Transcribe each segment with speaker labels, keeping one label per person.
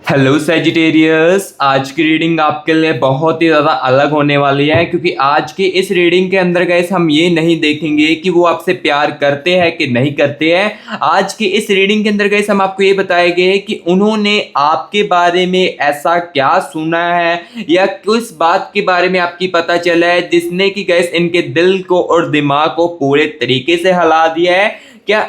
Speaker 1: Hello Sagittarius, आज की reading आपके लिए बहुत ही ज़्यादा अलग होने वाली है क्योंकि आज की इस रीडिंग के अंदर गाइस हम ये नहीं देखेंगे कि वो आपसे प्यार करते हैं कि नहीं करते हैं। आज की इस रीडिंग के अंदर गाइस हम आपको ये बताएंगे कि उन्होंने आपके बारे में ऐसा क्या सुना है या किस बात के बारे में आपकी पता चला है जिसने कि गाइस इनके दिल को और दिमाग को पूरे तरीके से हिला दिया है। क्या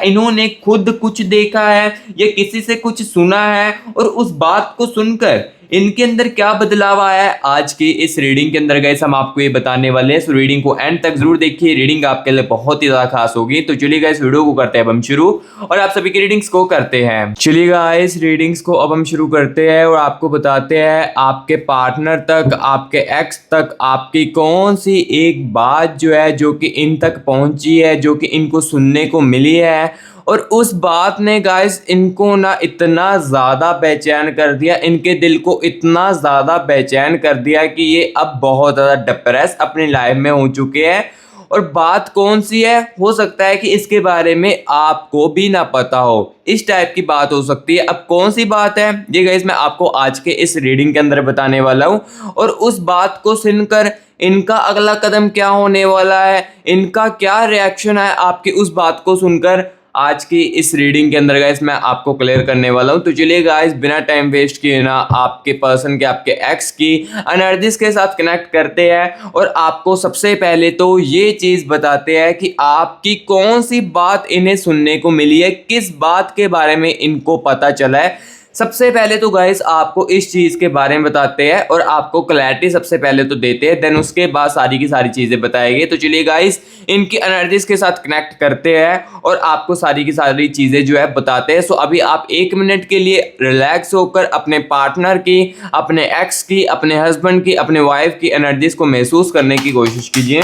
Speaker 1: इन्होंने खुद कुछ देखा है या किसी से कुछ सुना है और उस बात को सुनकर इनके अंदर क्या बदलाव आया है, आज की इस रीडिंग के अंदर गाइस हम आपको ये बताने वाले हैं। सो रीडिंग को एंड तक जरूर देखिए, रीडिंग आपके लिए बहुत ही ज्यादा खास होगी। तो चलिए गाइस वीडियो को करते हैं अब हम शुरू और आप सभी की रीडिंग्स को करते हैं। चलिए गाइस रीडिंग्स को अब हम शुरू करते हैं और आपको बताते हैं आपके पार्टनर तक, आपके एक्स तक आपकी कौन सी एक बात जो है जो कि इन तक पहुंची है, जो कि इनको सुनने को मिली है और उस बात ने गाइस इनको ना इतना ज़्यादा बेचैन कर दिया, इनके दिल को इतना ज़्यादा बेचैन कर दिया कि ये अब बहुत ज़्यादा डिप्रेस अपनी लाइफ में हो चुके हैं। और बात कौन सी है, हो सकता है कि इसके बारे में आपको भी ना पता हो, इस टाइप की बात हो सकती है। अब कौन सी बात है ये गाइस मैं आपको आज के इस रीडिंग के अंदर बताने वाला हूँ और उस बात को सुनकर इनका अगला कदम क्या होने वाला है, इनका क्या रिएक्शन है आपकी उस बात को सुनकर, आज की इस रीडिंग के अंदर गाइस मैं आपको क्लियर करने वाला हूं। तो चलिए गाइस बिना टाइम वेस्ट किए ना आपके पर्सन के, आपके एक्स की एनर्जीज के साथ कनेक्ट करते हैं और आपको सबसे पहले तो ये चीज बताते हैं कि आपकी कौन सी बात इन्हें सुनने को मिली है, किस बात के बारे में इनको पता चला है। सबसे पहले तो गाइस आपको इस चीज के बारे में बताते हैं और आपको क्लैरिटी सबसे पहले तो देते हैं, देन उसके बाद सारी की सारी चीजें बताएंगे। तो चलिए गाइस इनकी एनर्जीज के साथ कनेक्ट करते हैं और आपको सारी की सारी चीजें जो है बताते हैं। सो अभी आप 1 मिनट के लिए रिलैक्स होकर अपने पार्टनर की, अपने एक्स की, अपने हस्बैंड की, अपने वाइफ की एनर्जीज को महसूस करने की कोशिश कीजिए।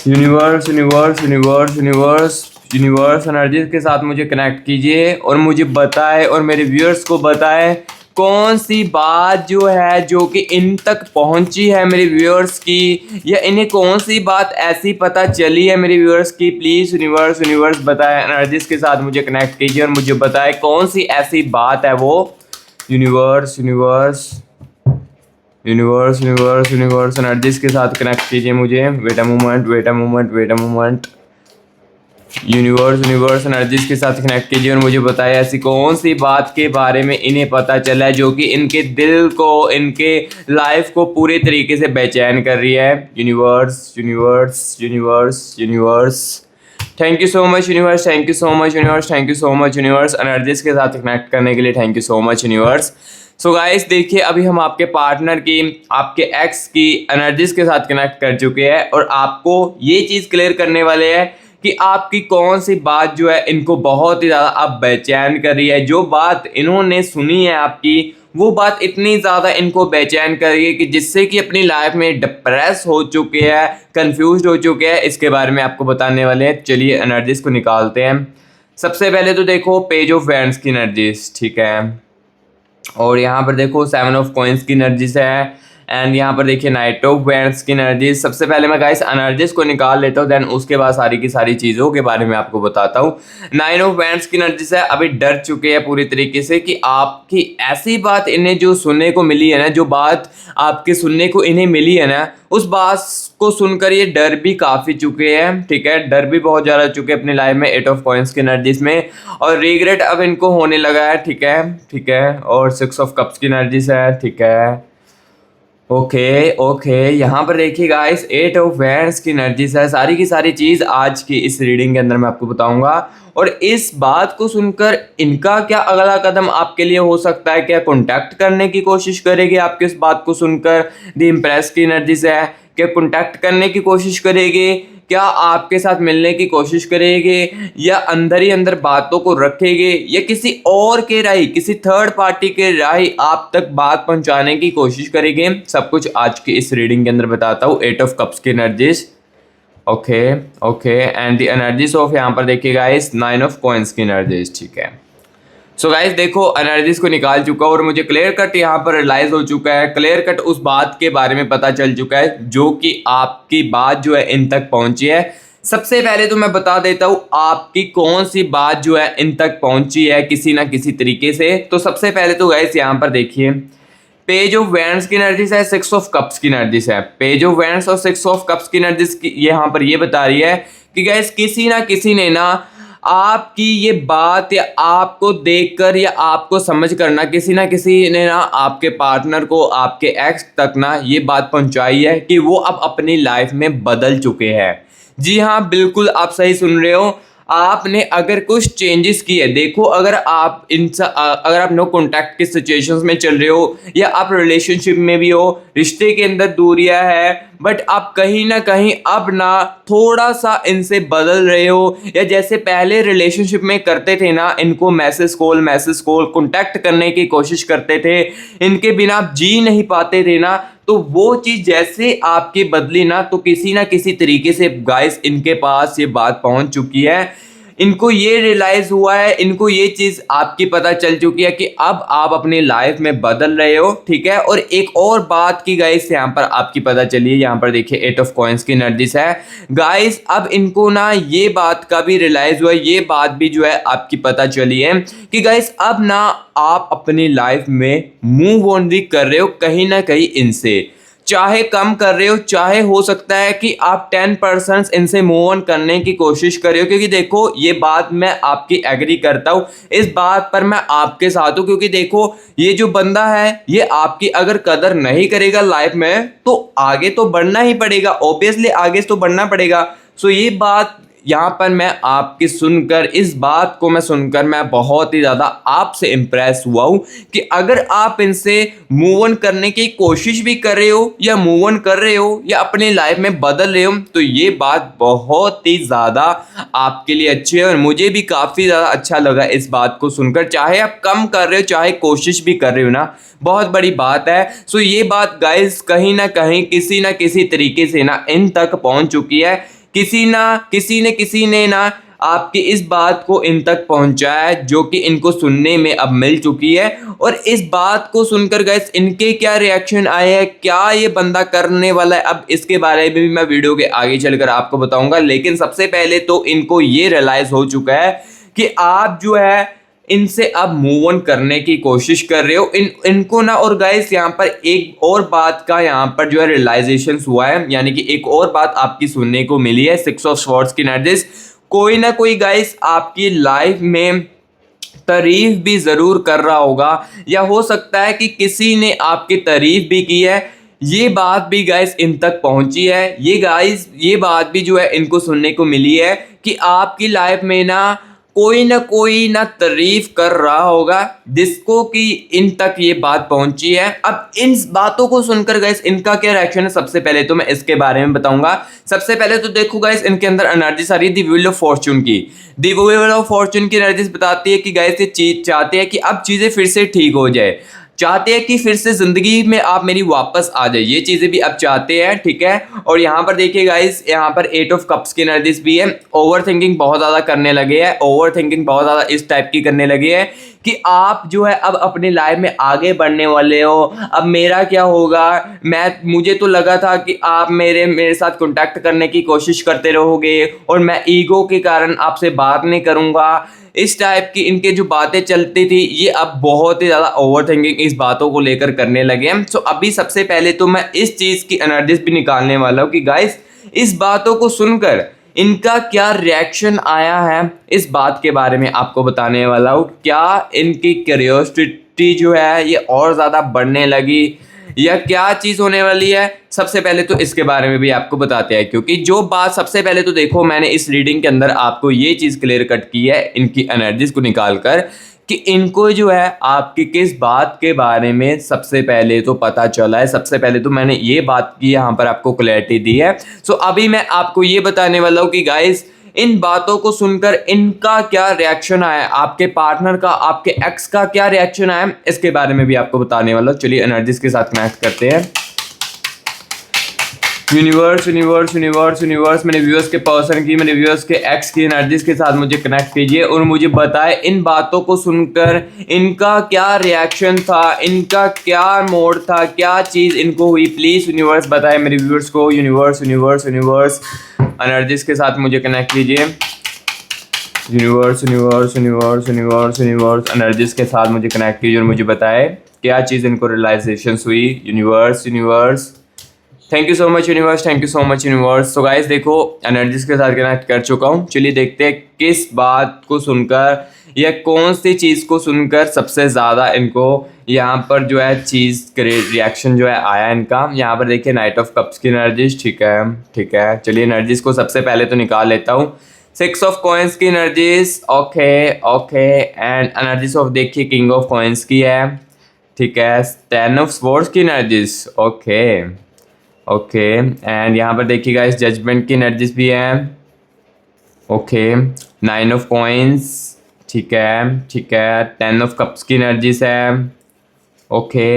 Speaker 1: Universe universe universe universe universe energies के साथ मुझे कनेक्ट कीजिए और मुझे बताए और मेरे व्यूअर्स को बताए कौन सी बात जो है जो कि इन तक पहुंची है मेरे व्यूअर्स की, या इन्हें कौन सी बात ऐसी पता चली है मेरे व्यूअर्स की। प्लीज यूनिवर्स यूनिवर्स बताए, एनर्जीज के साथ मुझे कनेक्ट कीजिए और मुझे बताए कौन सी ऐसी बात है वो। Universe universe universe universe universe energies के साथ कनेक्ट कीजिए मुझे। Wait a moment wait a moment wait a moment. Universe energies के साथ कनेक्ट कीजिए और मुझे बताएं ऐसी कौन सी बात के बारे में इन्हें पता चला है जो कि इनके दिल को, इनके लाइफ को पूरे तरीके से बेचैन कर रही है। Universe universe universe universe thank you so much universe, thank you so much universe, thank you so much universe energies के साथ कनेक्ट करने के लिए thank you so much universe. So guys देखिए अभी हम आपके पार्टनर की, आपके एक्स की एनर्जीज के साथ कनेक्ट कर चुके हैं और आपको ये चीज़ क्लियर करने वाले हैं कि आपकी कौन सी बात जो है इनको बहुत ही ज़्यादा अब बेचैन कर रही है। जो बात इन्होंने सुनी है आपकी, वो बात इतनी ज़्यादा इनको बेचैन कर रही है कि जिससे कि अपनी लाइफ में डिप्रेस हो चुके हैं, कंफ्यूज हो चुके हैं। इसके बारे में आपको बताने वाले हैं। चलिए एनर्जीज को निकालते हैं। सबसे पहले तो देखो पेज ऑफ वैंड्स की एनर्जीज, ठीक है, और यहाँ पर देखो 7 ऑफ कॉइंस की एनर्जीज है एंड यहाँ पर देखिए नाइट ऑफ वैंड्स की एनर्जीज। सबसे पहले मैं गाइस एनर्जीज को निकाल लेता हूँ, देन उसके बाद सारी की सारी चीज़ों के बारे में आपको बताता हूँ। 9 ऑफ वैंड्स की एनर्जीज है, अभी डर चुके हैं पूरी तरीके से कि आपकी ऐसी बात इन्हें जो सुनने को मिली है ना, जो बात आपके सुनने को इन्हें मिली है ना, उस बात को सुनकर ये डर भी काफ़ी चुके हैं, ठीक है, डर भी बहुत ज़्यादा चुके हैं अपनी लाइफ में 8 ऑफ कॉइंस की एनर्जीज में, और रिग्रेट अब इनको होने लगा है, ठीक है ठीक है, और 6 ऑफ कप्स की एनर्जीज है, ठीक है, ओके ओके। यहाँ पर देखिए गाइस 8 ऑफ वैंड्स की एनर्जीज है। सारी की सारी चीज़ आज की इस रीडिंग के अंदर मैं आपको बताऊंगा और इस बात को सुनकर इनका क्या अगला कदम आपके लिए हो सकता है। क्या कॉन्टैक्ट करने की कोशिश करेगी आपके इस बात को सुनकर, द इम्प्रेस की एनर्जीज है, क्या कॉन्टैक्ट करने की कोशिश करेगी, क्या आपके साथ मिलने की कोशिश करेंगे, या अंदर ही अंदर बातों को रखेंगे, या किसी और के राही, किसी थर्ड पार्टी के राही आप तक बात पहुंचाने की कोशिश करेंगे। सब कुछ आज की इस रीडिंग के अंदर बताता हूँ। 8 ऑफ कप्स की energies, okay okay, and the energies of, यहाँ पर देखिए गाइस 9 ऑफ कॉइंस की एनर्जीज, ठीक है। सो गाइस देखो एनर्जीज को निकाल चुका और मुझे क्लियर कट यहाँ पर रियलाइज हो चुका है, क्लियर कट उस बात के बारे में पता चल चुका है जो कि आपकी बात जो है इन तक पहुंची है। सबसे पहले तो मैं बता देता हूँ आपकी कौन सी बात जो है इन तक पहुंची है किसी ना किसी तरीके से। तो सबसे पहले तो गाइस यहाँ पर देखिए, पेज ऑफ वैंड्स की एनर्जीज है, 6 ऑफ कप्स की एनर्जीज है। पेज ऑफ वैंड्स और 6 ऑफ कप्स की एनर्जीज यहाँ पर ये बता रही है कि गाइस किसी ना किसी ने ना आपकी ये बात या आपको देखकर या आपको समझ कर ना किसी ना किसी ने ना आपके पार्टनर को, आपके एक्स तक ना ये बात पहुंचाई है कि वो अब अपनी लाइफ में बदल चुके हैं। जी हाँ, बिल्कुल आप सही सुन रहे हो। आपने अगर कुछ चेंजेस किए, देखो अगर आप अगर आप नो कॉन्टैक्ट की सिचुएशंस में चल रहे हो या आप रिलेशनशिप में भी हो, रिश्ते के अंदर दूरियां है, बट आप कहीं ना कहीं अब ना थोड़ा सा इनसे बदल रहे हो, या जैसे पहले रिलेशनशिप में करते थे ना, इनको मैसेज कॉल कॉन्टैक्ट करने की कोशिश करते थे, इनके बिना आप जी नहीं पाते थे ना, तो वो चीज़ जैसे आपकी बदली ना किसी तरीके से गाइस इनके पास ये बात पहुंच चुकी है। इनको ये रियलाइज हुआ है, इनको ये चीज़ आपकी पता चल चुकी है कि अब आप अपनी लाइफ में बदल रहे हो, ठीक है। और एक और बात की गाइस यहाँ पर आपकी पता चली है, यहाँ पर देखिए 8 ऑफ कॉइंस की एनर्जीज है गाइस। अब इनको ना ये बात का भी रियलाइज हुआ, ये बात भी जो है आपकी पता चली है कि गाइस अब ना आप अपनी लाइफ में मूव ऑन भी कर रहे हो कहीं ना कहीं इनसे, चाहे कम कर रहे हो, चाहे हो सकता है कि आप 10% इनसे मूव ऑन करने की कोशिश कर रहे हो। क्योंकि देखो ये बात मैं आपकी एग्री करता हूँ, इस बात पर मैं आपके साथ हूँ। क्योंकि देखो ये जो बंदा है ये आपकी अगर कदर नहीं करेगा लाइफ में तो आगे तो बढ़ना ही पड़ेगा, ऑब्वियसली आगे तो बढ़ना पड़ेगा। सो ये बात यहाँ पर मैं आपकी सुनकर, इस बात को मैं सुनकर मैं बहुत ही ज़्यादा आपसे इम्प्रेस हुआ हूँ कि अगर आप इनसे मूव ऑन करने की कोशिश भी कर रहे हो या मूव ऑन कर रहे हो या अपनी लाइफ में बदल रहे हो, तो ये बात बहुत ही ज़्यादा आपके लिए अच्छी है और मुझे भी काफ़ी ज़्यादा अच्छा लगा इस बात को सुनकर। चाहे आप कम कर रहे हो चाहे कोशिश भी कर रहे हो ना, बहुत बड़ी बात है। सो ये बात गाइस कहीं ना कहीं किसी ना किसी तरीके से ना इन तक पहुँच चुकी है। किसी ने ना आपकी इस बात को इन तक पहुंचाया जो कि इनको सुनने में अब मिल चुकी है। और इस बात को सुनकर गाइस इनके क्या रिएक्शन आए हैं, क्या ये बंदा करने वाला है, अब इसके बारे में भी मैं वीडियो के आगे चलकर आपको बताऊंगा। लेकिन सबसे पहले तो इनको ये रियलाइज हो चुका है कि आप जो है इनसे अब मूव ऑन करने की कोशिश कर रहे हो। इनको ना, और गाइस यहाँ पर एक और बात का यहाँ पर जो है रियलाइजेशन हुआ है, यानी कि एक और बात आपकी सुनने को मिली है 6 ऑफ स्वॉर्ड्स की एनर्जीज। कोई ना कोई गाइस आपकी लाइफ में तारीफ भी जरूर कर रहा होगा, या हो सकता है कि किसी ने आपकी तारीफ भी की है। ये बात भी गाइस इन तक पहुंची है, ये बात भी जो है इनको सुनने को मिली है कि आपकी लाइफ में ना कोई ना तारीफ कर रहा होगा, जिसको कि इन तक ये बात पहुंची है। अब इन बातों को सुनकर गाइस इनका क्या रिएक्शन है, सबसे पहले तो मैं इसके बारे में बताऊंगा। सबसे पहले तो देखो गाइस इनके अंदर एनर्जी आ रही है दी व्हील ऑफ फॉर्चून की। दी व्हील ऑफ फॉर्चून की एनर्जी बताती है कि गाइस ये चीज चाहते हैं कि अब चीजें फिर से ठीक हो जाए, चाहते हैं कि फिर से जिंदगी में आप मेरी वापस आ जाए, ये चीजें भी अब चाहते हैं, ठीक है। और यहाँ पर देखिए गाइस, यहाँ पर 8 ऑफ कप्स की एनर्जीज भी है। ओवर थिंकिंग बहुत ज्यादा करने लगे हैं, ओवर थिंकिंग बहुत ज्यादा इस टाइप की करने लगे हैं कि आप जो है अब अपनी लाइफ में आगे बढ़ने वाले हो। अब मेरा क्या होगा, मुझे तो लगा था कि आप मेरे साथ कांटेक्ट करने की कोशिश करते रहोगे और मैं ईगो के कारण आपसे बात नहीं करूंगा। इस टाइप की इनके जो बातें चलती थी, ये अब बहुत ही ज़्यादा ओवर थिंकिंग इस बातों को लेकर करने लगे हैं। सो अभी सबसे पहले तो मैं इस चीज़ की एनर्जीज भी निकालने वाला हूँ कि गाइस इस बातों को सुनकर इनका क्या रिएक्शन आया है, इस बात के बारे में आपको बताने वाला हूँ। क्या इनकी क्यूरियोसिटी जो है ये और ज़्यादा बढ़ने लगी या क्या चीज़ होने वाली है, सबसे पहले तो इसके बारे में भी आपको बताते हैं। क्योंकि जो बात सबसे पहले तो देखो, मैंने इस रीडिंग के अंदर आपको ये चीज़ क्लियर कट की है इनकी एनर्जीज को निकाल कर कि इनको जो है आपकी किस बात के बारे में सबसे पहले तो पता चला है। सबसे पहले तो मैंने ये बात की, यहाँ पर आपको क्लैरिटी दी है। सो अभी मैं आपको ये बताने वाला हूँ कि गाइस इन बातों को सुनकर इनका क्या रिएक्शन आया, आपके पार्टनर का, आपके एक्स का क्या रिएक्शन आया, इसके बारे में भी आपको बताने वाला हूँ। चलिए एनर्जीज के साथ कनेक्ट करते हैं। यूनिवर्स यूनिवर्स यूनिवर्स यूनिवर्स मेरे व्यूअर्स के पर्सन की, मेरे व्यूअर्स के एक्स की एनर्जीज के साथ मुझे कनेक्ट कीजिए और मुझे बताए इन बातों को सुनकर इनका क्या रिएक्शन था, इनका क्या मोड था, क्या चीज़ इनको हुई। प्लीज़ यूनिवर्स बताए मेरे व्यूअर्स को। यूनिवर्स यूनिवर्स यूनिवर्स एनर्जीज के साथ मुझे कनेक्ट कीजिए। Universe universe universe universe universe energies के साथ मुझे कनेक्ट कीजिए और मुझे बताए क्या चीज़ इनको रियलाइजेशन हुई। Universe universe thank you so much universe, thank you so much universe. तो गाइस देखो एनर्जीज के साथ कनेक्ट कर चुका हूँ। चलिए देखते हैं किस बात को सुनकर या कौन सी चीज़ को सुनकर सबसे ज़्यादा इनको यहाँ पर जो है चीज़ रिएक्शन जो है आया इनका। यहाँ पर देखिए नाइट ऑफ कप्स की एनर्जीज। ठीक है ठीक है, चलिए एनर्जीज को सबसे पहले तो निकाल लेता हूँ। 6 ऑफ कॉइन्स की energies. Okay okay and energies of देखिए किंग ऑफ कॉइन्स की है। ठीक है, 10 ऑफ स्वॉर्ड्स की एनर्जीज। ओके ओके एंड यहाँ पर देखिए गाइस जजमेंट की एनर्जीज भी है। Okay 9 of coins. ठीक है ठीक है, 10 ऑफ कप्स की एनर्जीज है। ओके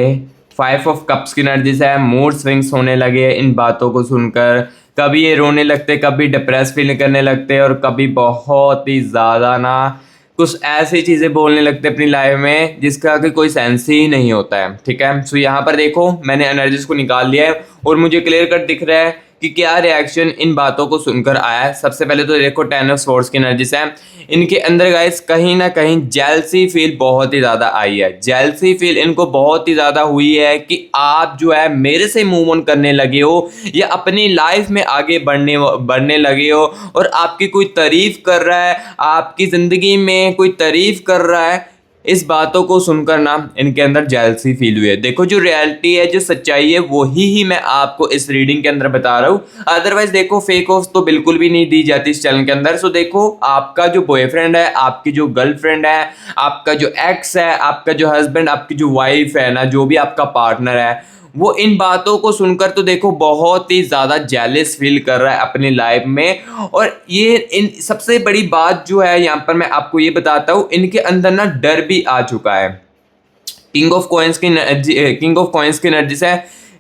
Speaker 1: 5 ऑफ कप्स की एनर्जीज है। मूड स्विंग्स होने लगे इन बातों को सुनकर। कभी ये रोने लगते, कभी डिप्रेस फील करने लगते और कभी बहुत ही ज़्यादा ना कुछ ऐसी चीज़ें बोलने लगते अपनी लाइफ में जिसका कि कोई सेंस ही नहीं होता है। ठीक है, सो यहाँ पर देखो मैंने एनर्जीज को निकाल लिया है और मुझे क्लियर कट दिख रहा है कि क्या रिएक्शन इन बातों को सुनकर आया है। सबसे पहले तो देखो 10 ऑफ स्वॉर्ड्स की एनर्जीज है। इनके अंदर गाइस कहीं ना कहीं जेलसी फील बहुत ही ज़्यादा आई है। जेलसी फील इनको बहुत ही ज़्यादा हुई है कि आप जो है मेरे से मूव ऑन करने लगे हो या अपनी लाइफ में आगे बढ़ने लगे हो और आपकी कोई तारीफ कर रहा है, आपकी ज़िंदगी में कोई तारीफ कर रहा है। इस बातों को सुनकर ना इनके अंदर जेलसी फील हुई है। देखो जो रियलिटी है, जो सच्चाई है, वही ही मैं आपको इस रीडिंग के अंदर बता रहा हूँ। अदरवाइज देखो फेक ऑफ तो बिल्कुल भी नहीं दी जाती इस चैनल के अंदर। सो देखो आपका जो बॉयफ्रेंड है, आपकी जो गर्लफ्रेंड है, आपका जो एक्स है, आपका जो हस्बैंड, आपकी जो वाइफ है ना, जो भी आपका पार्टनर है, वो इन बातों को सुनकर तो देखो बहुत ही ज़्यादा जेलस फील कर रहा है अपनी लाइफ में। और ये इन सबसे बड़ी बात जो है यहाँ पर मैं आपको ये बताता हूँ, इनके अंदर ना डर भी आ चुका है। किंग ऑफ कॉइन्स की एनर्जी से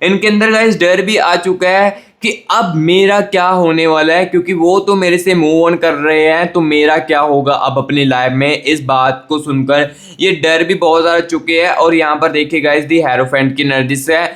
Speaker 1: इनके अंदर गाइस डर भी आ चुका है कि अब मेरा क्या होने वाला है, क्योंकि वो तो मेरे से मूव ऑन कर रहे हैं, तो मेरा क्या होगा अब अपनी लाइफ में। इस बात को सुनकर ये डर भी बहुत ज़्यादा चुके हैं। और यहाँ पर देखिए गाइस दी हेरोफेंट की एनर्जी से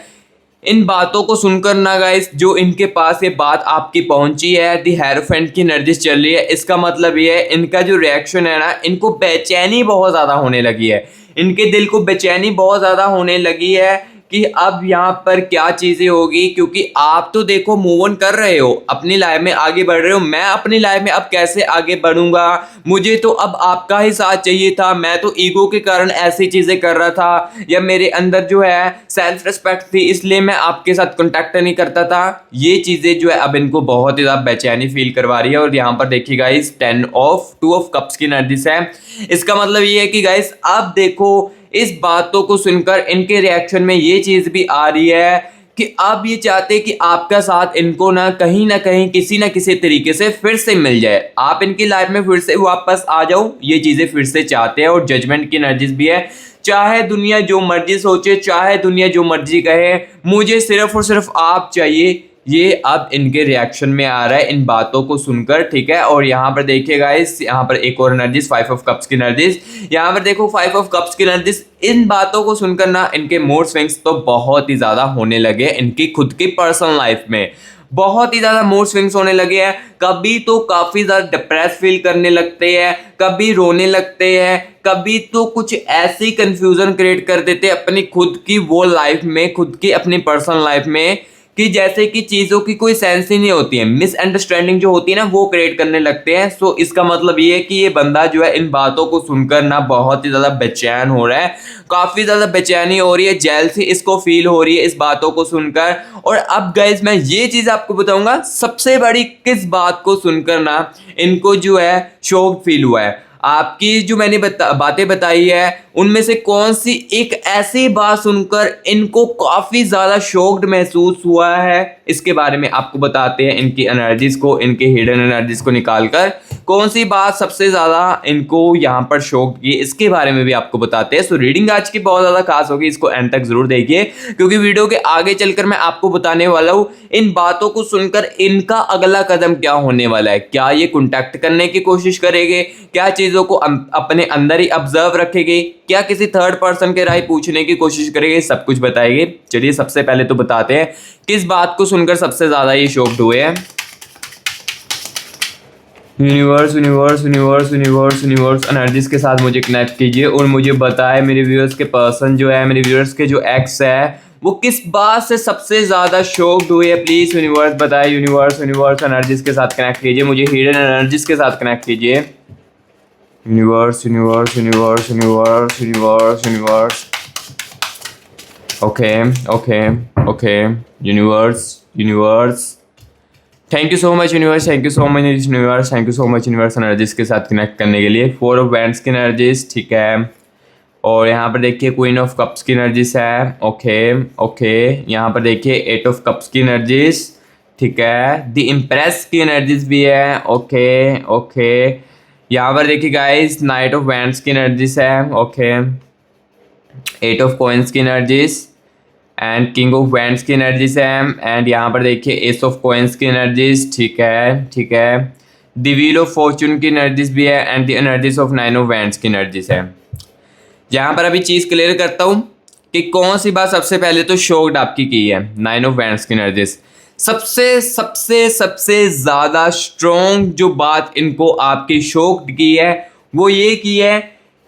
Speaker 1: इन बातों को सुनकर ना गाइस जो इनके पास ये बात आपकी पहुंची है, दी हेरोफेंट की एनर्जी चल रही है, इसका मतलब ये है इनका जो रिएक्शन है ना, इनको बेचैनी बहुत ज़्यादा होने लगी है। इनके दिल को बेचैनी बहुत ज़्यादा होने लगी है कि अब यहाँ पर क्या चीज़ें होगी, क्योंकि आप तो देखो मूव ऑन कर रहे हो, अपनी लाइफ में आगे बढ़ रहे हो। मैं अपनी लाइफ में अब कैसे आगे बढ़ूंगा, मुझे तो अब आपका ही साथ चाहिए था। मैं तो ईगो के कारण ऐसी चीज़ें कर रहा था, या मेरे अंदर जो है सेल्फ रिस्पेक्ट थी, इसलिए मैं आपके साथ कॉन्टैक्ट नहीं करता था। ये चीज़ें जो है अब इनको बहुत ही ज़्यादा बेचैनी फील करवा रही है। और यहाँ पर देखिए गाइस 2 ऑफ कप्स की एनर्जी है। इसका मतलब ये है कि गाइस अब देखो इस बातों को सुनकर इनके रिएक्शन में ये चीज़ भी आ रही है कि अब ये चाहते कि आपका साथ इनको ना कहीं किसी ना किसी तरीके से फिर से मिल जाए, आप इनकी लाइफ में फिर से वापस आ जाओ, ये चीज़ें फिर से चाहते हैं। और जजमेंट की एनर्जीज भी है। चाहे दुनिया जो मर्जी सोचे, चाहे दुनिया जो मर्जी कहे, मुझे सिर्फ और सिर्फ आप चाहिए, ये अब इनके रिएक्शन में आ रहा है इन बातों को सुनकर। ठीक है, और यहाँ पर देखिए गाइस, यहाँ पर एक और एनर्जीज 5 ऑफ कप्स की एनर्जीज। यहाँ पर देखो 5 ऑफ कप्स की एनर्जीज, इन बातों को सुनकर ना इनके मूड स्विंग्स तो बहुत ही ज़्यादा होने लगे। इनकी खुद की पर्सनल लाइफ में बहुत ही ज़्यादा मूड स्विंग्स होने लगे हैं। कभी तो काफ़ी ज़्यादा डिप्रेस फील करने लगते हैं, कभी रोने लगते हैं, कभी तो कुछ ऐसी कंफ्यूजन क्रिएट कर देते हैं अपनी खुद की वो लाइफ में, खुद की अपनी पर्सनल लाइफ में, कि जैसे कि चीज़ों की कोई सेंस ही नहीं होती है। मिसअंडरस्टैंडिंग जो होती है ना, वो क्रिएट करने लगते हैं। सो इसका मतलब ये है कि ये बंदा जो है इन बातों को सुनकर ना बहुत ही ज़्यादा बेचैन हो रहा है, काफ़ी ज़्यादा बेचैनी हो रही है, जेलसी इसको फील हो रही है इस बातों को सुनकर। और अब गाइस मैं ये चीज़ आपको बताऊंगा, सबसे बड़ी किस बात को सुनकर ना इनको जो है शॉक फील हुआ है। आपकी जो मैंने बातें बताई है, उनमें से कौन सी एक ऐसी बात सुनकर इनको काफ़ी ज़्यादा शॉक्ड महसूस हुआ है, इसके बारे में आपको बताते हैं इनकी एनर्जीज़ को, इनके हिडन एनर्जीज़ को निकाल कर। कौन सी बात सबसे ज़्यादा इनको यहाँ पर शॉक की, इसके बारे में भी आपको बताते हैं। सो रीडिंग आज की बहुत ज़्यादा खास होगी, इसको एंड तक ज़रूर देखिए, क्योंकि वीडियो के आगे चलकर मैं आपको बताने वाला हूँ इन बातों को सुनकर इनका अगला कदम क्या होने वाला है। क्या ये कॉन्टैक्ट करने की कोशिश करेंगे, क्या चीज़ों को अपने अंदर ही ऑब्जर्व रखेंगे, क्या किसी थर्ड पर्सन के राय पूछने की कोशिश करेंगे, सब कुछ बताएंगे। चलिए सबसे पहले तो बताते हैं किस बात को सुनकर सबसे ज़्यादा ये शॉक्ड हुए हैं। Universe universe universe universe universe energies के साथ मुझे कनेक्ट कीजिए और मुझे बताए मेरे व्यूअर्स के पर्सन जो है, मेरे व्यूअर्स के जो एक्स है, वो किस बात से सबसे ज़्यादा शॉक्ड हुए है। प्लीज़ यूनिवर्स बताए। यूनिवर्स यूनिवर्स एनर्जीज के साथ कनेक्ट कीजिए, मुझे हिडन एनर्जीज के साथ कनेक्ट कीजिए। Universe universe universe universe universe universe okay okay okay universe universe thank you so much universe, thank you so much universe, thank you so much universe energies के साथ connect करने के लिए। 4 of wands की energies, ठीक है। और यहाँ पर देखिए क्वीन ऑफ कप्स की एनर्जीज है, ओके ओके। यहाँ पर देखिए 8 ऑफ कप्स की एनर्जीज, ठीक है। द इम्प्रेस की एनर्जीज भी है, ओके ओके। यहाँ पर देखिए गाइस नाइट ऑफ वैंड्स की एनर्जीज है, ओके। 8 ऑफ कॉइन्स की energies and king of wands की एनर्जीज है। एंड यहाँ पर देखिए एस ऑफ कॉइन्स की एनर्जीज, ठीक है ठीक है। द व्हील ऑफ फॉर्चून की एनर्जीज भी है and the energies of 9 of wands की एनर्जीज है। यहाँ पर अभी चीज़ क्लियर करता हूँ कि कौन सी बात सबसे पहले तो शॉक्ड आपकी की है। 9 ऑफ वैंड्स की एनर्जीज सबसे सबसे सबसे ज़्यादा स्ट्रॉन्ग जो बात इनको आपकी शॉक्ड की है वो ये की है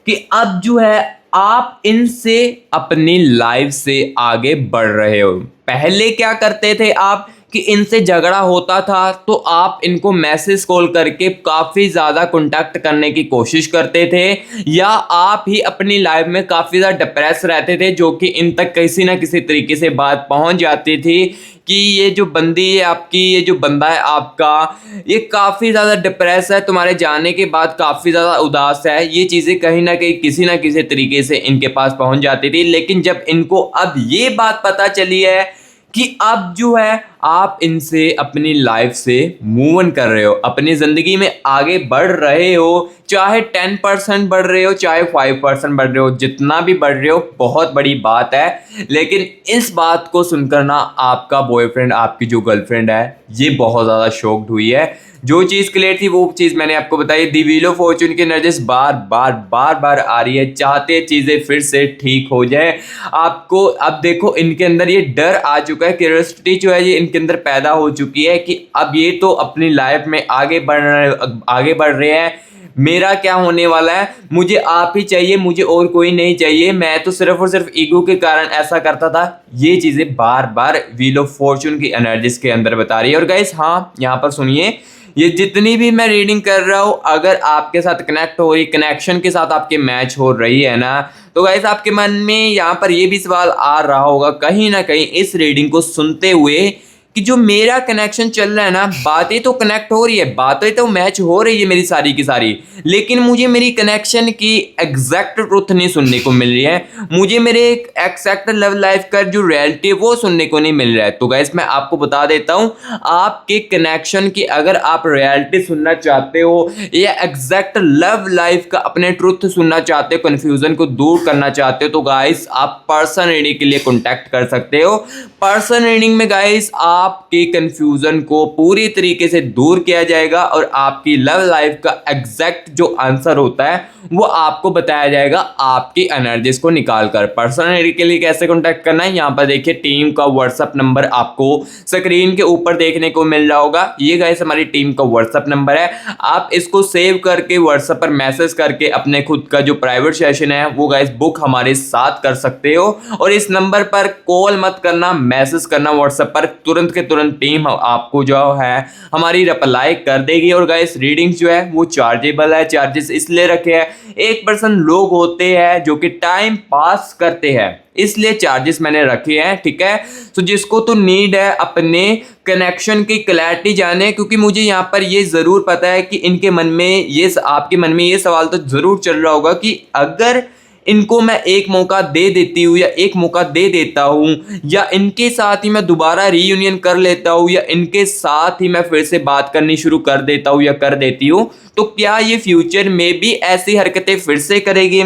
Speaker 1: कि अब जो है आप इनसे अपनी लाइफ से आगे बढ़ रहे हो। पहले क्या करते थे आप कि इनसे झगड़ा होता था तो आप इनको मैसेज कॉल करके काफ़ी ज़्यादा कांटेक्ट करने की कोशिश करते थे, या आप ही अपनी लाइफ में काफ़ी ज़्यादा डिप्रेस रहते थे, जो कि इन तक किसी ना किसी तरीके से बात पहुंच जाती थी कि ये जो बंदी है आपकी, ये जो बंदा है आपका, ये काफ़ी ज़्यादा डिप्रेस है, तुम्हारे जाने के बाद काफ़ी ज़्यादा उदास है। ये चीज़ें कहीं ना कहीं किसी ना किसी तरीके से इनके पास पहुंच जाती थी। लेकिन जब इनको अब ये बात पता चली है कि अब जो है आप इनसे अपनी लाइफ से मूव ऑन कर रहे हो, अपनी ज़िंदगी में आगे बढ़ रहे हो, चाहे 10% बढ़ रहे हो चाहे 5% बढ़ रहे हो, जितना भी बढ़ रहे हो बहुत बड़ी बात है। लेकिन इस बात को सुनकर ना आपका बॉयफ्रेंड, आपकी जो गर्लफ्रेंड है, ये बहुत ज़्यादा शॉक्ड हुई है। जो चीज़ क्लियर थी वो चीज़ मैंने आपको बताई। दी व्हील ऑफ फॉर्चून की एनर्जीज बार बार आ रही है, चाहते चीज़ें फिर से ठीक हो जाए। आपको अब देखो इनके अंदर ये डर आ चुका है, क्यूरियोसिटी जो है ये इनके अंदर पैदा हो चुकी है कि अब ये तो अपनी लाइफ में आगे बढ़ रहे हैं, मेरा क्या होने वाला है, मुझे आप ही चाहिए, मुझे और कोई नहीं चाहिए, मैं तो सिर्फ और सिर्फ ईगो के कारण ऐसा करता था। ये चीज़ें बार बार व्हील ऑफ फॉर्चून की एनर्जीज के अंदर बता रही है। और गाइस हाँ, यहाँ पर सुनिए, ये जितनी भी मैं रीडिंग कर रहा हूँ अगर आपके साथ कनेक्ट हो रही, कनेक्शन के साथ आपके मैच हो रही है ना, तो गाइस आपके मन में यहाँ पर ये भी सवाल आ रहा होगा कहीं ना कहीं इस रीडिंग को सुनते हुए कि जो मेरा कनेक्शन चल रहा है ना, बातें तो कनेक्ट हो रही है, बातें तो मैच हो रही है मेरी सारी की सारी, लेकिन मुझे मेरी कनेक्शन की एग्जैक्ट ट्रुथ नहीं सुनने को मिल रही है, मुझे मेरे एग्जैक्ट लव लाइफ का जो रियलिटी है वो सुनने को नहीं मिल रहा है। तो गाइस मैं आपको बता देता हूँ, आपके कनेक्शन की अगर आप रियलिटी सुनना चाहते हो या एग्जैक्ट लव लाइफ का अपने ट्रुथ सुनना चाहते हो, कन्फ्यूजन को दूर करना चाहते हो, तो गाइस आप पर्सन रीडिंग के लिए कॉन्टैक्ट कर सकते हो। पर्सन रीडिंग में गाइस आपके कंफ्यूजन को पूरी तरीके से दूर किया जाएगा और आपकी लव लाइफ का एग्जैक्ट जो आंसर होता है वो आपको बताया जाएगा आपकी एनर्जीज को निकालकर। पर्सनल के लिए कैसे कांटेक्ट करना है, यहाँ पर देखिए टीम का व्हाट्सएप नंबर आपको स्क्रीन के ऊपर देखने को मिल रहा होगा। ये गाइस हमारी टीम का व्हाट्सएप नंबर है, आप इसको सेव करके व्हाट्सएप पर मैसेज करके अपने खुद का जो प्राइवेट सेशन है वो गाइस बुक हमारे साथ कर सकते हो। और इस नंबर पर कॉल मत करना, मैसेज करना व्हाट्सएप पर, तुरंत के तुरंत टीम आपको जो है हमारी रिप्लाई कर देगी। और गाइस रीडिंग्स जो है वो चार्जेबल है, चार्जेस इसलिए रखे हैं, 1% लोग होते हैं जो कि टाइम पास करते हैं, इसलिए चार्जेस मैंने रखे हैं, ठीक है। तो जिसको तो नीड है अपने कनेक्शन की क्लैरिटी जाने, क्योंकि मुझे यहाँ पर ये ज़रूर पता है कि इनके मन में ये, आपके मन में ये सवाल तो ज़रूर चल रहा होगा कि अगर इनको मैं एक मौका दे देती हूँ या एक मौका दे देता हूँ, या इनके साथ ही मैं दोबारा रीयूनियन कर लेता हूँ, या इनके साथ ही मैं फिर से बात करनी शुरू कर देता हूँ या कर देती हूँ, तो क्या ये फ्यूचर में भी ऐसी हरकतें फिर से करेगी?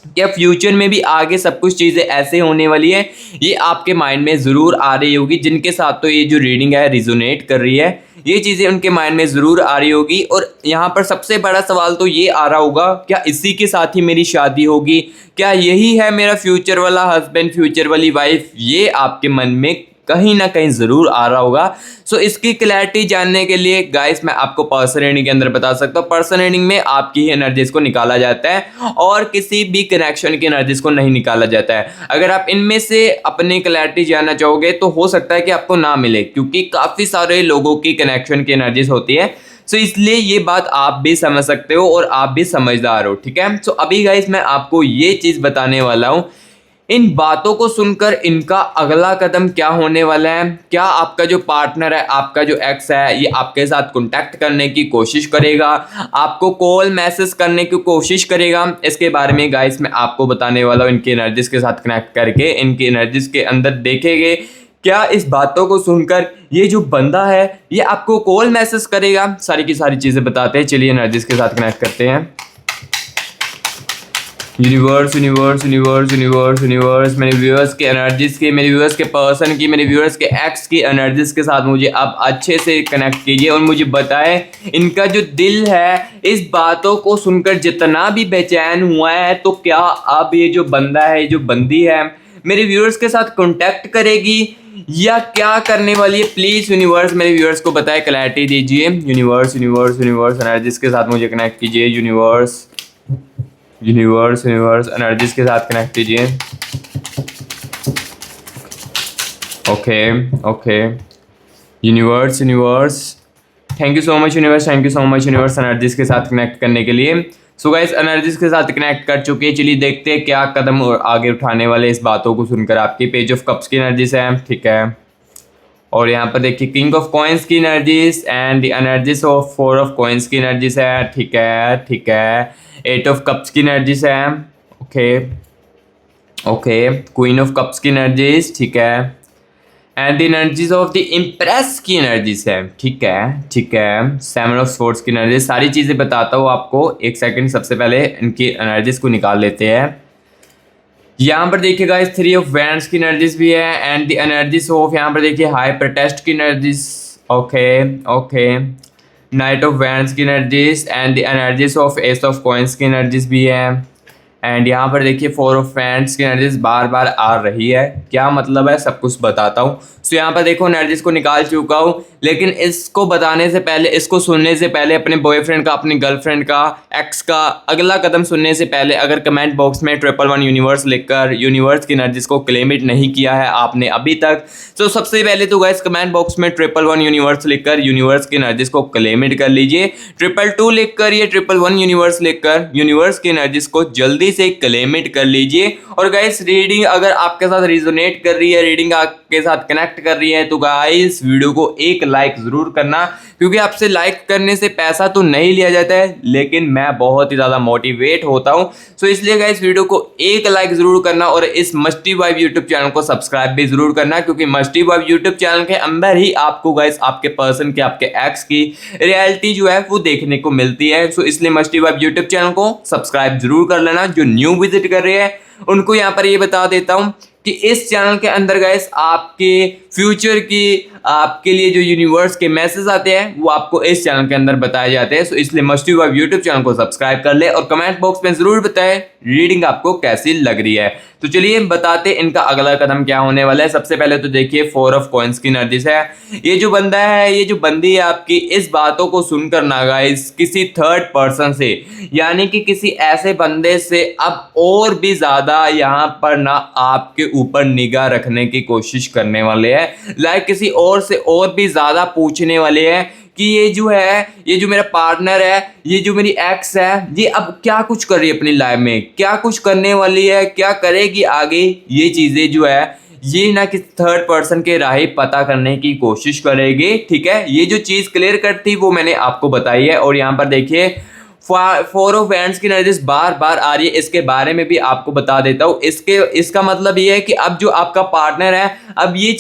Speaker 1: क्या फ्यूचर में भी आगे सब कुछ चीज़ें ऐसे होने वाली है? ये आपके माइंड में ज़रूर आ रही होगी। जिनके साथ तो ये जो रीडिंग है रिजोनेट कर रही है, ये चीज़ें उनके माइंड में ज़रूर आ रही होगी। और यहाँ पर सबसे बड़ा सवाल तो ये आ रहा होगा, क्या इसी के साथ ही मेरी शादी होगी? क्या यही है मेरा फ्यूचर वाला हस्बैंड, फ्यूचर वाली वाइफ? ये आपके मन में कहीं ना कहीं ज़रूर आ रहा होगा। सो इसकी क्लैरिटी जानने के लिए गाइस मैं आपको पर्सन रीडिंग के अंदर बता सकता हूँ। पर्सन रीडिंग में आपकी ही एनर्जीज को निकाला जाता है और किसी भी कनेक्शन की एनर्जीज को नहीं निकाला जाता है। अगर आप इनमें से अपनी क्लैरिटी जानना चाहोगे तो हो सकता है कि आपको ना मिले, क्योंकि काफ़ी सारे लोगों की कनेक्शन की एनर्जीज होती है। सो इसलिए ये बात आप भी समझ सकते हो और आप भी समझदार हो, ठीक है। सो अभी गाइस मैं आपको ये चीज़ बताने वाला हूँ, इन बातों को सुनकर इनका अगला कदम क्या होने वाला है। क्या आपका जो पार्टनर है, आपका जो एक्स है, ये आपके साथ कांटेक्ट करने की कोशिश करेगा, आपको कॉल मैसेज करने की कोशिश करेगा? इसके बारे में गाइस मैं आपको बताने वाला हूँ। इनकी एनर्जीज के साथ कनेक्ट करके इनकी एनर्जीज के अंदर देखेंगे, क्या इस बातों को सुनकर ये जो बंदा है ये आपको कॉल मैसेज करेगा? सारी की सारी चीज़ें बताते हैं। चलिए एनर्जीज के साथ कनेक्ट करते हैं। Universe universe universe universe universe मेरे व्यूअर्स के एनर्जीज की, मेरे व्यूअर्स के पर्सन की, मेरे व्यूअर्स के एक्स की एनर्जीज के साथ मुझे आप अच्छे से कनेक्ट कीजिए और मुझे बताएं इनका जो दिल है इस बातों को सुनकर जितना भी बेचैन हुआ है, तो क्या अब ये जो बंदा है, ये जो बंदी है, मेरे व्यूअर्स के साथ कांटेक्ट करेगी या क्या करने वाली है? प्लीज यूनिवर्स मेरे व्यूअर्स को बताएं, क्लैरिटी दीजिए। यूनिवर्स यूनिवर्स यूनिवर्स एनर्जीज के साथ मुझे कनेक्ट कीजिए। यूनिवर्स यूनिवर्स यूनिवर्स एनर्जीज के साथ कनेक्ट कीजिए। Okay okay universe universe thank you so much universe, thank you so much universe energies के साथ कनेक्ट करने के लिए। सो गाइस एनर्जीज के साथ कनेक्ट कर चुके हैं। चलिए देखते हैं क्या कदम आगे उठाने वाले इस बातों को सुनकर। आपकी पेज ऑफ कप्स की एनर्जीज है, ठीक है। और यहाँ पर देखिए किंग ऑफ कॉइन्स की energies and the energies of 4 of coins की एनर्जीज है, ठीक है ठीक है। 8 ऑफ कप्स की एनर्जीज है, okay okay. Queen of cups की एनर्जीज, ठीक है। And the energies of the impress की एनर्जीज है, ठीक है ठीक है। 7 ऑफ स्वॉर्ड्स की एनर्जीज, सारी चीज़ें बताता हूँ आपको। एक सेकंड, सबसे पहले इनकी एनर्जीज को निकाल लेते हैं। यहाँ पर देखिए गाइस 3 ऑफ वैंड्स की एनर्जीज भी है एंड द एनर्जीज ऑफ, यहाँ पर देखिए हाई प्रोटेस्ट की energies, okay okay. Knight of wands की energies and the energies of ace of coins की एनर्जीज भी है। एंड यहाँ पर देखिए 4 ऑफ वैंड्स की एनर्जीज बार बार आ रही है। क्या मतलब है सब कुछ बताता हूँ। सो यहाँ पर देखो एनर्जीज को निकाल चुका हूँ, लेकिन इसको बताने से पहले, इसको सुनने से पहले, अपने बॉयफ्रेंड का, अपनी गर्लफ्रेंड का, एक्स का अगला कदम सुनने से पहले अगर कमेंट बॉक्स में 111 यूनिवर्स लिखकर यूनिवर्स की एनर्जीज को क्लेमिट नहीं किया है आपने अभी तक, तो सबसे पहले तो गाइस कमेंट बॉक्स में 111 यूनिवर्स लिखकर यूनिवर्स की एनर्जीज को क्लेमिट कर लीजिए। 222 लिखकर, ये 111 यूनिवर्स लिखकर यूनिवर्स की एनर्जीज को जल्दी से क्लेमिट कर लीजिए। और गाइस रीडिंग अगर आपके साथ रिजोनेट कर रही है, रीडिंग आपके साथ कनेक्ट कर रही है, तो गाइस वीडियो को एक लाइक जरूर करना, क्योंकि आपसे लाइक करने से पैसा तो नहीं लिया जाता है, लेकिन मैं बहुत ही ज़्यादा मोटिवेट होता हूँ। सो इसलिए गाइस वीडियो को एक लाइक जरूर करना और इस मस्टी वाइब यूट्यूब चैनल को सब्सक्राइब भी जरूर करना, क्योंकि मस्टी वाइब यूट्यूब चैनल के अंदर ही आपको गाइस आपके पर्सन की, आपके एक्स की रियलिटी जो है वो देखने को मिलती है। सो इसलिए मस्टी वाइब यूट्यूब चैनल को सब्सक्राइब जरूर कर लेना। जो न्यू विजिट कर रहे हैं उनको यहाँ पर ये बता देता हूँ कि इस चैनल के अंदर गाइस आपके फ्यूचर की, आपके लिए जो यूनिवर्स के मैसेज आते हैं वो आपको इस चैनल के अंदर बताए जाते हैं। सो इसलिए मस्टी वाइब यूट्यूब चैनल को सब्सक्राइब कर ले और कमेंट बॉक्स में जरूर बताएं रीडिंग आपको कैसी लग रही है। तो चलिए बताते इनका अगला कदम क्या होने वाला है। सबसे पहले तो देखिए 4 ऑफ कॉइन्स की एनर्जीज है। ये जो बंदा है, ये जो बंदी है आपकी, इस बातों को सुनकर ना गाइस किसी थर्ड पर्सन से, यानी कि किसी ऐसे बंदे से अब और भी ज्यादा यहाँ पर ना आपके ऊपर निगाह रखने की कोशिश करने वाले हैं। लाइक किसी और से और भी ज्यादा पूछने वाले हैं कि ये जो है, ये जो मेरा पार्टनर है, ये जो मेरी एक्स है, ये अब क्या कुछ कर रही है अपनी लाइफ में, क्या कुछ करने वाली है, क्या करेगी आगे। ये चीजें जो है ये ना किसी थर्ड पर्सन के राह पता करने की कोशिश करेगी, ठीक है। ये जो चीज क्लियर कट थी वो मैंने आपको बताई है। और यहाँ पर देखिए फोर ऑफ हैंड्स की एनर्जीज बार बार आ रही है, इसके बारे में भी आपको बता देता हूँ। इसका मतलब ये है कि अब जो आपका पार्टनर है, अब ये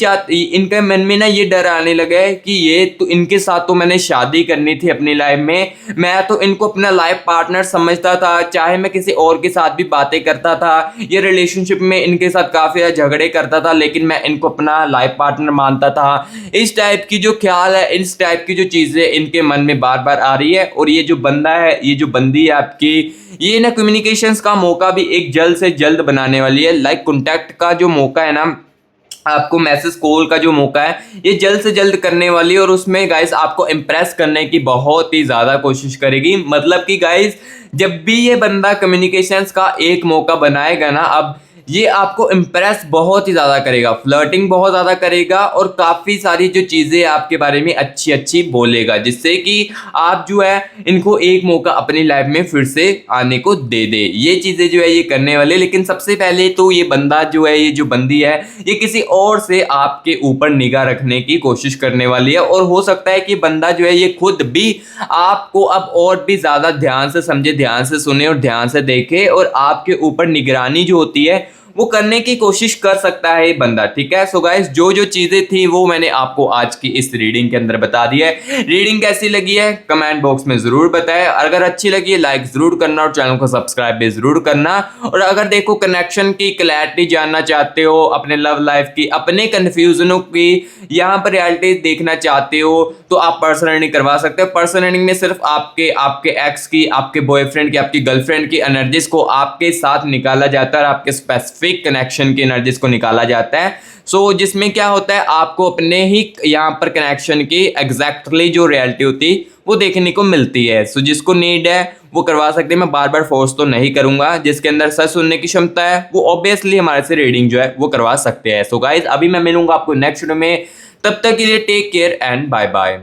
Speaker 1: इनके मन में ना ये डर आने लगा है कि ये तो इनके साथ तो मैंने शादी करनी थी अपनी लाइफ में, मैं तो इनको अपना लाइफ पार्टनर समझता था, चाहे मैं किसी और के साथ भी बातें करता था, ये रिलेशनशिप में इनके साथ काफी ज्यादा झगड़े करता था, लेकिन मैं इनको अपना लाइफ पार्टनर मानता था। इस टाइप की जो ख्याल है, इस टाइप की जो चीजें इनके मन में बार बार आ रही है। और ये जो बंदा है, ये जो बंदी है आपकी, ये ना कम्युनिकेशंस का मौका भी एक जल्द से जल्द बनाने वाली है। लाइक कॉन्टैक्ट का जो मौका है ना, आपको मैसेज कॉल का जो मौका है, ये जल्द से जल्द करने वाली है। और उसमें गाइस आपको इम्प्रेस करने की बहुत ही ज्यादा कोशिश करेगी। मतलब कि गाइस जब भी ये बंदा कम्युनिकेशंस का एक मौका बनाएगा ना, अब ये आपको इम्प्रेस बहुत ही ज़्यादा करेगा, फ्लर्टिंग बहुत ज़्यादा करेगा और काफ़ी सारी जो चीज़ें आपके बारे में अच्छी अच्छी बोलेगा, जिससे कि आप जो है इनको एक मौका अपनी लाइफ में फिर से आने को दे दे। ये चीज़ें जो है ये करने वाले। लेकिन सबसे पहले तो ये बंदा जो है, ये जो बंदी है, ये किसी और से आपके ऊपर निगाह रखने की कोशिश करने वाली है। और हो सकता है कि बंदा जो है ये खुद भी आपको अब और भी ज़्यादा ध्यान से समझे, ध्यान से सुने और ध्यान से देखे, और आपके ऊपर निगरानी जो होती है वो करने की कोशिश कर सकता है ये बंदा। ठीक है। सो गाइस, जो जो चीजें थी वो मैंने आपको आज की इस रीडिंग के अंदर बता दी है। रीडिंग कैसी लगी है कमेंट बॉक्स में जरूर बताएं। अगर अच्छी लगी है लाइक जरूर करना और चैनल को सब्सक्राइब भी जरूर करना। और अगर देखो कनेक्शन की क्लैरिटी जानना चाहते हो, अपने लव लाइफ की, अपने कंफ्यूजनों की यहाँ पर रियलिटी देखना चाहते हो, तो आप पर्सनल रीडिंग करवा सकते हो। पर्सनल रीडिंग में सिर्फ आपके एक्स की, आपके बॉयफ्रेंड की, आपकी गर्लफ्रेंड की एनर्जीज को आपके साथ निकाला जाता है और आपके स्पेसिफिक कनेक्शन की एनर्जीज को निकाला जाता है। सो जिसमें क्या होता है, आपको अपने ही यहाँ पर कनेक्शन की एग्जैक्टली जो रियलिटी होती है वो देखने को मिलती है। सो जिसको नीड है वो करवा सकते हैं। मैं बार बार फोर्स तो नहीं करूंगा। जिसके अंदर सच सुनने की क्षमता है वो ऑब्वियसली हमारे से रीडिंग जो है वो करवा सकते हैं। सो गाइज, अभी मैं मिलूंगा आपको नेक्स्ट वीडियो में। तब तक के लिए take care and bye bye.